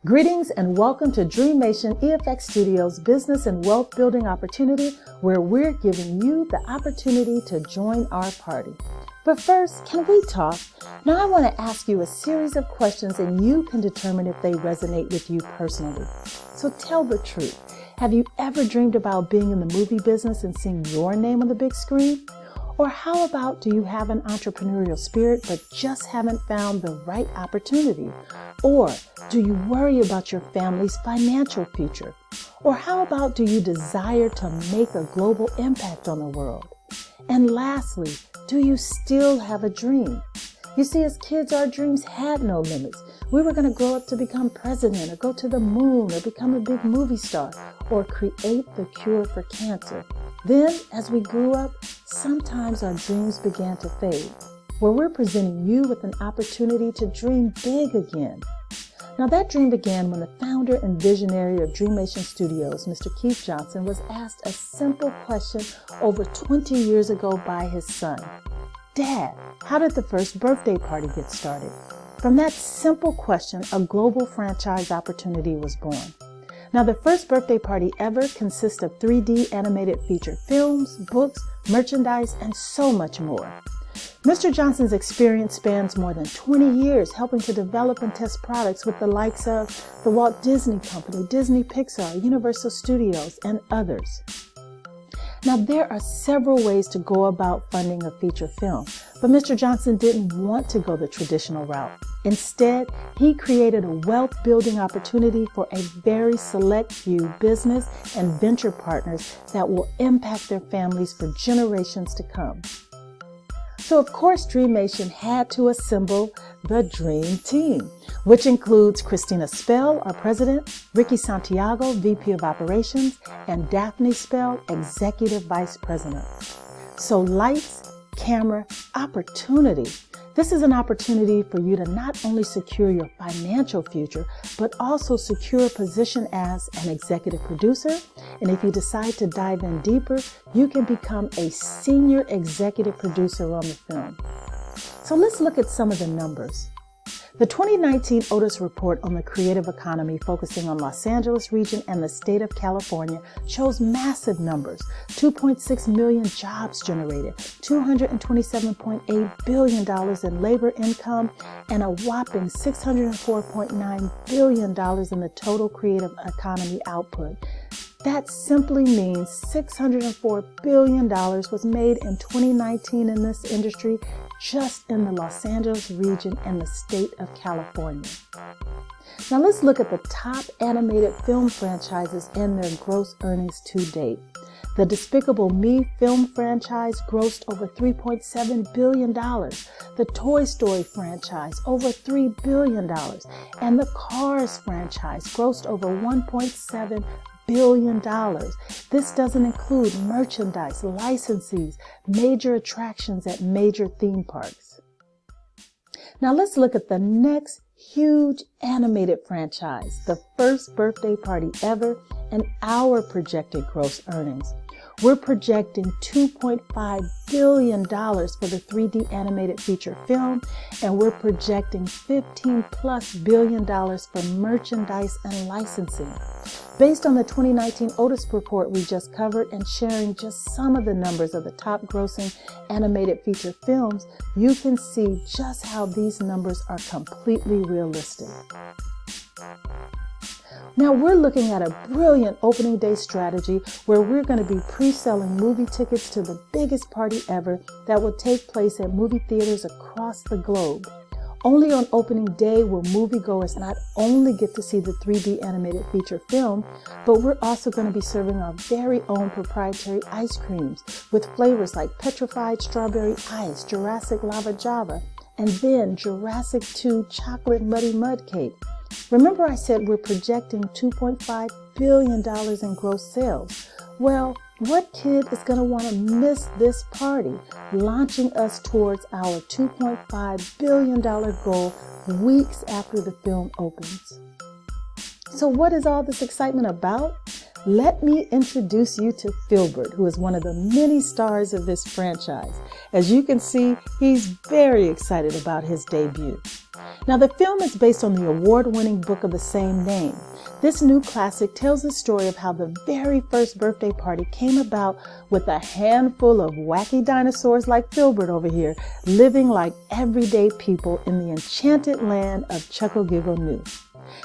Greetings and welcome to Dreammation EFX Studios Business and Wealth Building Opportunity, where we're giving you the opportunity to join our party. But first, can we talk? Now I want to ask you a series of questions and you can determine if they resonate with you personally. So tell the truth. Have you ever dreamed about being in the movie business and seeing your name on the big screen? Or how about, do you have an entrepreneurial spirit but just haven't found the right opportunity? Or do you worry about your family's financial future? Or how about, do you desire to make a global impact on the world? And lastly, do you still have a dream? You see, as kids, our dreams had no limits. We were going to grow up to become president or go to the moon or become a big movie star or create the cure for cancer. Then, as we grew up, sometimes our dreams began to fade, where we're presenting you with an opportunity to dream big again. Now, that dream began when the founder and visionary of Dreammation Studios, Mr. Keith Johnson, was asked a simple question over 20 years ago by his son. Dad, how did the first birthday party get started? From that simple question, a global franchise opportunity was born. Now, the first birthday party ever consists of 3D animated feature films, books, merchandise, and so much more. Mr. Johnson's experience spans more than 20 years helping to develop and test products with the likes of the Walt Disney Company, Disney Pixar, Universal Studios, and others. Now, there are several ways to go about funding a feature film, but Mr. Johnson didn't want to go the traditional route. Instead, he created a wealth-building opportunity for a very select few business and venture partners that will impact their families for generations to come. So, of course, Dreammation had to assemble the Dream Team, which includes Christina Spell, our president, Ricky Santiago, VP of Operations, and Daphne Spell, Executive Vice President. So, lights, camera, opportunity. This is an opportunity for you to not only secure your financial future, but also secure a position as an executive producer. And if you decide to dive in deeper, you can become a senior executive producer on the film. So let's look at some of the numbers. The 2019 Otis report on the creative economy, focusing on Los Angeles region and the state of California, shows massive numbers. 2.6 million jobs generated, $227.8 billion in labor income, and a whopping $604.9 billion in the total creative economy output. That simply means $604 billion was made in 2019 in this industry, just in the Los Angeles region and the state of California. Now let's look at the top animated film franchises and their gross earnings to date. The Despicable Me film franchise grossed over $3.7 billion. The Toy Story franchise, over $3 billion. And the Cars franchise grossed over $1.7 billion. This doesn't include merchandise, licensees, major attractions at major theme parks. Now let's look at the next huge animated franchise, the first birthday party ever, and our projected gross earnings. We're projecting $2.5 billion for the 3D animated feature film, and we're projecting $15+ billion for merchandise and licensing. Based on the 2019 Otis report we just covered and sharing just some of the numbers of the top grossing animated feature films, you can see just how these numbers are completely realistic. Now we're looking at a brilliant opening day strategy where we're going to be pre-selling movie tickets to the biggest party ever that will take place at movie theaters across the globe. Only on opening day will moviegoers not only get to see the 3D animated feature film, but we're also going to be serving our very own proprietary ice creams with flavors like Petrified Strawberry Ice, Jurassic Lava Java, and then Jurassic 2 Chocolate Muddy Mud Cake. Remember I said we're projecting $2.5 billion in gross sales. Well, what kid is going to want to miss this party, launching us towards our $2.5 billion goal weeks after the film opens? So what is all this excitement about? let me introduce you to Filbert, who is one of the many stars of this franchise. As you can see, he's very excited about his debut. Now, the film is based on the award-winning book of the same name. This new classic tells the story of how the very first birthday party came about with a handful of wacky dinosaurs like Filbert over here, living like everyday people in the enchanted land of Chuckle-Giggle New.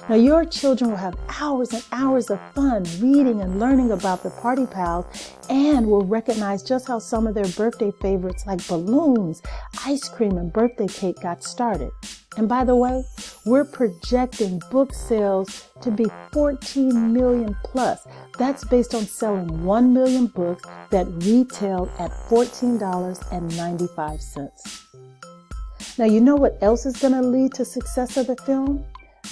Now, your children will have hours and hours of fun reading and learning about the party pals, and will recognize just how some of their birthday favorites like balloons, ice cream, and birthday cake got started. And by the way, we're projecting book sales to be 14 million plus. That's based on selling 1 million books that retailed at $14.95. Now, you know what else is going to lead to success of the film?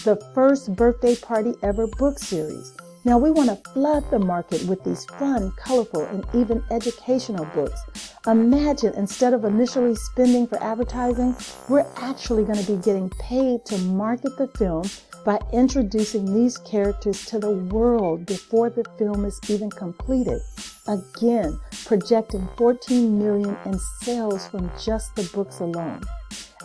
The first birthday party ever book series. Now, we want to flood the market with these fun, colorful, and even educational books. Imagine, instead of initially spending for advertising, we're actually going to be getting paid to market the film by introducing these characters to the world before the film is even completed. Again, projecting 14 million in sales from just the books alone.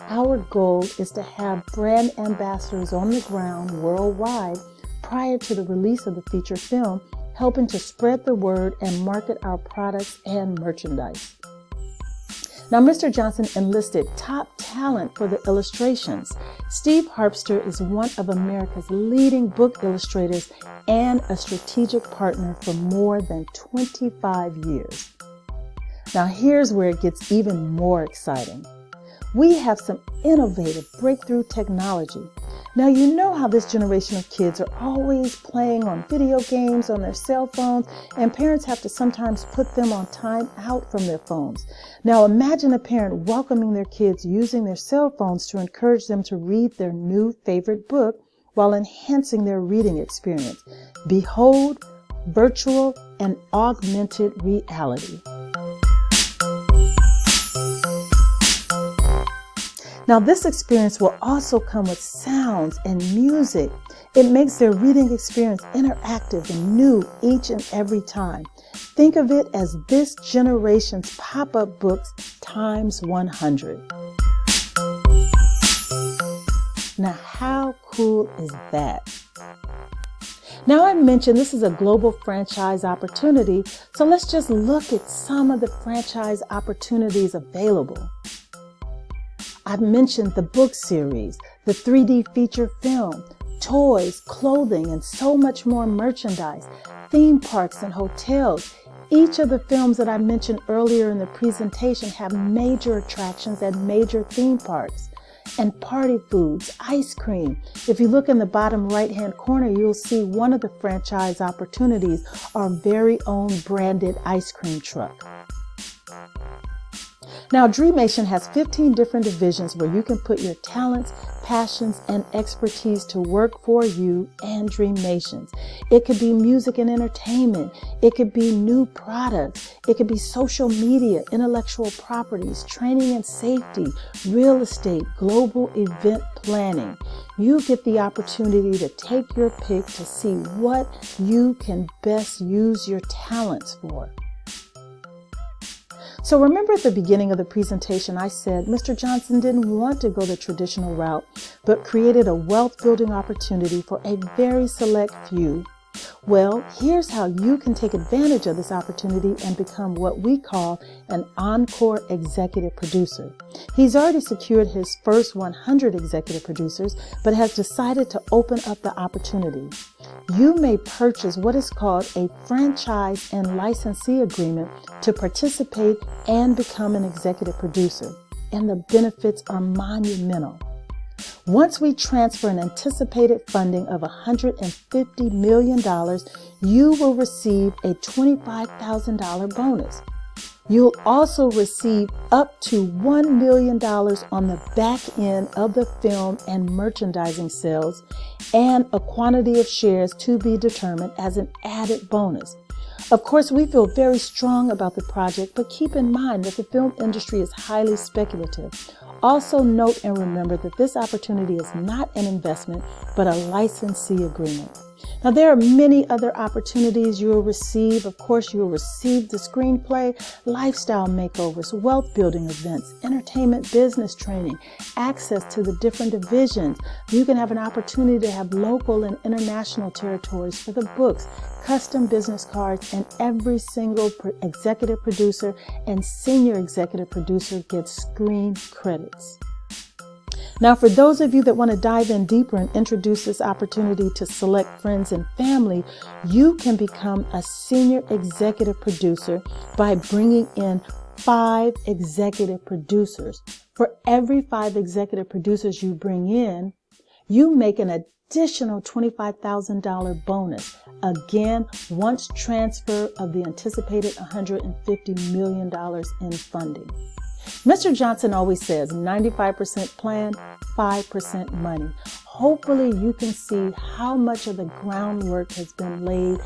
Our goal is to have brand ambassadors on the ground worldwide prior to the release of the feature film, helping to spread the word and market our products and merchandise. Now, Mr. Johnson enlisted top talent for the illustrations. Steve Harpster is one of America's leading book illustrators and a strategic partner for more than 25 years. Now, here's where it gets even more exciting. We have some innovative breakthrough technology. Now, you know how this generation of kids are always playing on video games on their cell phones, and parents have to sometimes put them on time out from their phones. Now, imagine a parent welcoming their kids using their cell phones to encourage them to read their new favorite book while enhancing their reading experience. Behold, virtual and augmented reality. Now, this experience will also come with sounds and music. It makes their reading experience interactive and new each and every time. Think of it as this generation's pop-up books times 100. Now, how cool is that? Now, I mentioned this is a global franchise opportunity, so let's just look at some of the franchise opportunities available. I've mentioned the book series, the 3D feature film, toys, clothing, and so much more merchandise, theme parks and hotels. Each of the films that I mentioned earlier in the presentation have major attractions and major theme parks. And party foods, ice cream. If you look in the bottom right-hand corner, you'll see one of the franchise opportunities, our very own branded ice cream truck. Now, Dreammation has 15 different divisions where you can put your talents, passions, and expertise to work for you and Dreammations. It could be music and entertainment. It could be new products. It could be social media, intellectual properties, training and safety, real estate, global event planning. You get the opportunity to take your pick to see what you can best use your talents for. So remember at the beginning of the presentation, I said Mr. Johnson didn't want to go the traditional route, but created a wealth building opportunity for a very select few. Well, here's how you can take advantage of this opportunity and become what we call an encore executive producer. He's already secured his first 100 executive producers, but has decided to open up the opportunity. You may purchase what is called a franchise and licensee agreement to participate and become an executive producer, and the benefits are monumental. Once we transfer an anticipated funding of $150 million, you will receive a $25,000 bonus. You'll also receive up to $1 million on the back end of the film and merchandising sales, and a quantity of shares to be determined as an added bonus. Of course, we feel very strong about the project, but keep in mind that the film industry is highly speculative. Also note and remember that this opportunity is not an investment, but a licensee agreement. Now, there are many other opportunities you'll receive. Of course, you'll receive the screenplay, lifestyle makeovers, wealth building events, entertainment business training, access to the different divisions. You can have an opportunity to have local and international territories for the books, custom business cards, and every single executive producer and senior executive producer gets screen credits. Now, for those of you that want to dive in deeper and introduce this opportunity to select friends and family, you can become a senior executive producer by bringing in 5 executive producers. For every 5 executive producers you bring in, you make an additional $25,000 bonus. Again, once transfer of the anticipated $150 million in funding. Mr. Johnson always says 95% plan, 5% money. Hopefully you can see how much of the groundwork has been laid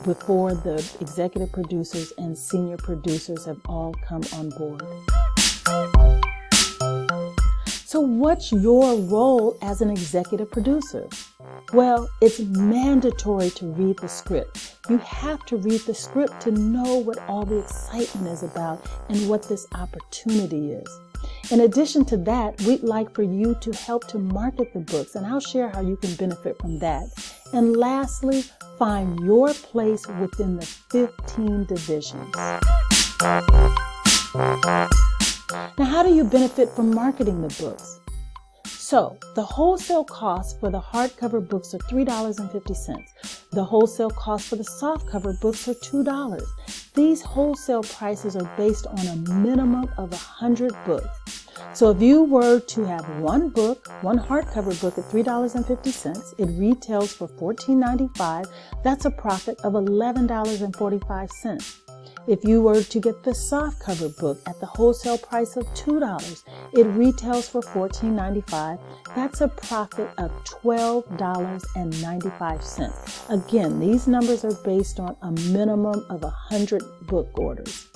before the executive producers and senior producers have all come on board. So what's your role as an executive producer? Well, it's mandatory to read the script. You have to read the script to know what all the excitement is about and what this opportunity is. In addition to that, we'd like for you to help to market the books, and I'll share how you can benefit from that. And lastly, find your place within the 15 divisions. Now, how do you benefit from marketing the books? So, the wholesale cost for the hardcover books are $3.50. The wholesale cost for the softcover books are $2. These wholesale prices are based on a minimum of 100 books. So if you were to have one hardcover book at $3.50, it retails for $14.95. That's a profit of $11.45. If you were to get the softcover book at the wholesale price of $2, it retails for $14.95. That's a profit of $12.95. Again, these numbers are based on a minimum of 100 book orders.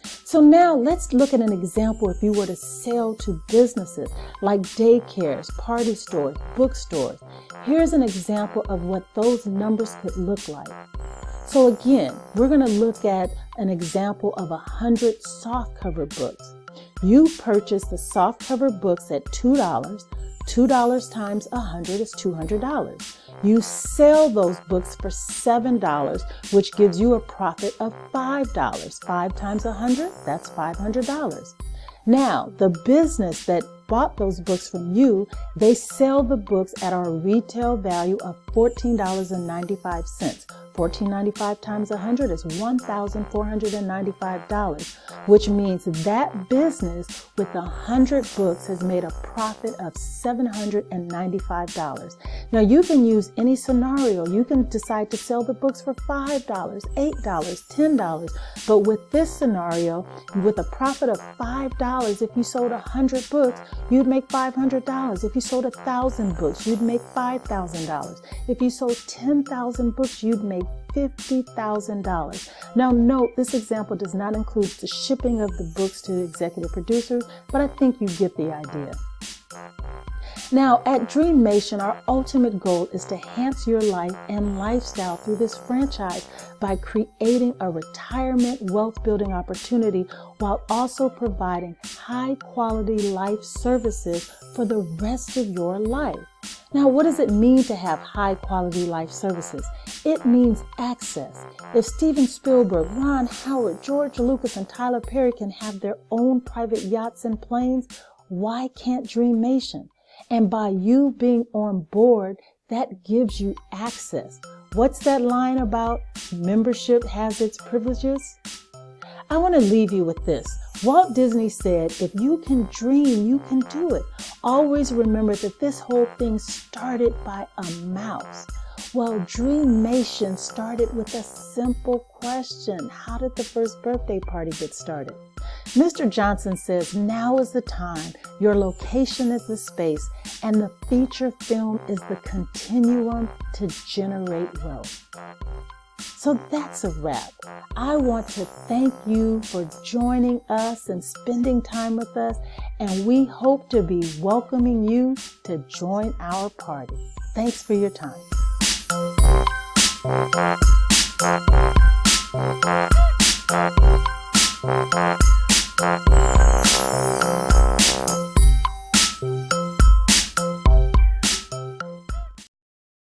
So now let's look at an example if you were to sell to businesses like daycares, party stores, bookstores. Here's an example of what those numbers could look like. So again, we're going to look at an example of 100 softcover books. You purchase the softcover books at $2. $2 times 100 is $200. You sell those books for $7, which gives you a profit of $5. 5 times 100, that's $500. Now, the business that bought those books from you, they sell the books at our retail value of $14.95. $14.95 times 100 is $1,495, which means that business with 100 books has made a profit of $795. Now, you can use any scenario. You can decide to sell the books for $5, $8, $10, but with this scenario, with a profit of $5, if you sold 100 books, you'd make $500. If you sold 1,000 books, you'd make $5,000. If you sold 10,000 books, you'd make $50,000. Now note, this example does not include the shipping of the books to the executive producers, but I think you get the idea. Now, at Dreammation, our ultimate goal is to enhance your life and lifestyle through this franchise by creating a retirement wealth building opportunity while also providing high quality life services for the rest of your life. Now, what does it mean to have high quality life services? It means access. If Steven Spielberg, Ron Howard, George Lucas, and Tyler Perry can have their own private yachts and planes, why can't Dreammation? And by you being on board, that gives you access. What's that line about membership has its privileges? I want to leave you with this. Walt Disney said, if you can dream, you can do it. Always remember that this whole thing started by a mouse. Well, Dreammation started with a simple question. How did the first birthday party get started? Mr. Johnson says, now is the time. Your location is the space, and the feature film is the continuum to generate wealth. So that's a wrap. I want to thank you for joining us and spending time with us, and we hope to be welcoming you to join our party. Thanks for your time.